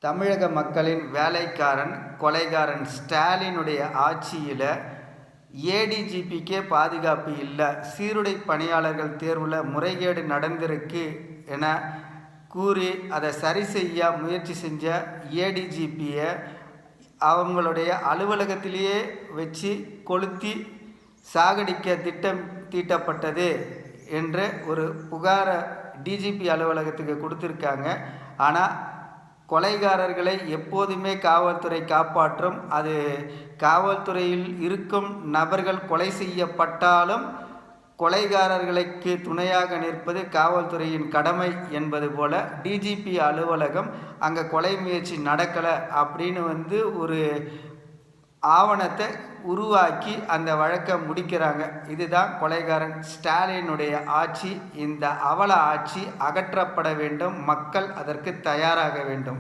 தமிழக மக்களின் வேலைக்காரன் கொலைகாரன் ஸ்டாலினுடைய ஆட்சியில் ஏடிஜிபிக்கே பாதுகாப்பு இல்லை, சீருடை பணியாளர்கள் தேர்வில் முறைகேடு நடந்திருக்கு என கூறி அதை சரி செய்ய முயற்சி செஞ்ச ஏடிஜிபியை அவங்களுடைய அலுவலகத்திலேயே வச்சு கொளுத்தி சாகடிக்க திட்டம் தீட்டப்பட்டது என்ற ஒரு புகாரை டிஜிபி அலுவலகத்துக்கு கொடுத்துருக்காங்க. ஆனால் கொலைகாரர்களை எப்போதுமே காவல்துறை காப்பாற்றும். அது காவல்துறையில் இருக்கும் நபர்கள் கொலை செய்யப்பட்டாலும் கொலைகாரர்களுக்கு துணையாக நிற்பது காவல்துறையின் கடமை என்பது போல் டிஜிபி அலுவலகம் அங்கே கொலை முயற்சி நடக்கலை அப்படின்னு ஒரு ஆவணத்தை உருவாக்கி அந்த வழக்கை முடிக்கிறாங்க. இதுதான் கொலைகாரன் ஸ்டாலினுடைய ஆட்சி. இந்த அவல ஆட்சி அகற்றப்பட வேண்டும். மக்கள் அதற்கு தயாராக வேண்டும்.